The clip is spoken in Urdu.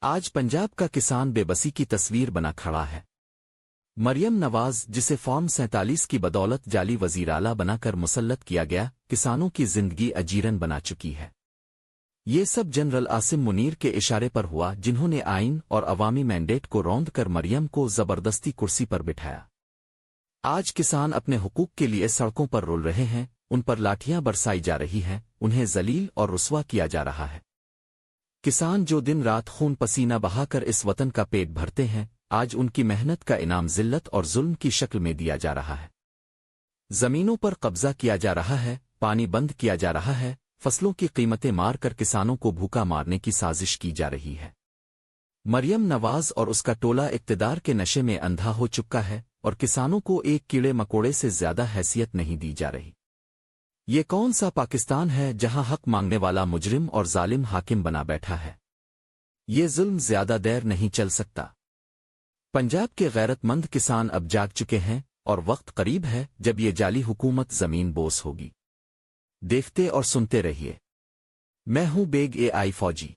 آج پنجاب کا کسان بے بسی کی تصویر بنا کھڑا ہے۔ مریم نواز، جسے فارم 47 کی بدولت جعلی وزیراعلیٰ بنا کر مسلط کیا گیا، کسانوں کی زندگی اجیرن بنا چکی ہے۔ یہ سب جنرل عاصم منیر کے اشارے پر ہوا، جنہوں نے آئین اور عوامی مینڈیٹ کو روند کر مریم کو زبردستی کرسی پر بٹھایا۔ آج کسان اپنے حقوق کے لیے سڑکوں پر رول رہے ہیں، ان پر لاٹھیاں برسائی جا رہی ہیں، انہیں ذلیل اور رسوا کیا جا رہا ہے۔ کسان جو دن رات خون پسینہ بہا کر اس وطن کا پیٹ بھرتے ہیں، آج ان کی محنت کا انعام ذلت اور ظلم کی شکل میں دیا جا رہا ہے۔ زمینوں پر قبضہ کیا جا رہا ہے، پانی بند کیا جا رہا ہے، فصلوں کی قیمتیں مار کر کسانوں کو بھوکا مارنے کی سازش کی جا رہی ہے۔ مریم نواز اور اس کا ٹولہ اقتدار کے نشے میں اندھا ہو چکا ہے، اور کسانوں کو ایک کیڑے مکوڑے سے زیادہ حیثیت نہیں دی جا رہی۔ یہ کون سا پاکستان ہے جہاں حق مانگنے والا مجرم اور ظالم حاکم بنا بیٹھا ہے؟ یہ ظلم زیادہ دیر نہیں چل سکتا۔ پنجاب کے غیرت مند کسان اب جاگ چکے ہیں، اور وقت قریب ہے جب یہ جعلی حکومت زمین بوس ہوگی۔ دیکھتے اور سنتے رہیے۔ میں ہوں بیگ اے آئی فوجی۔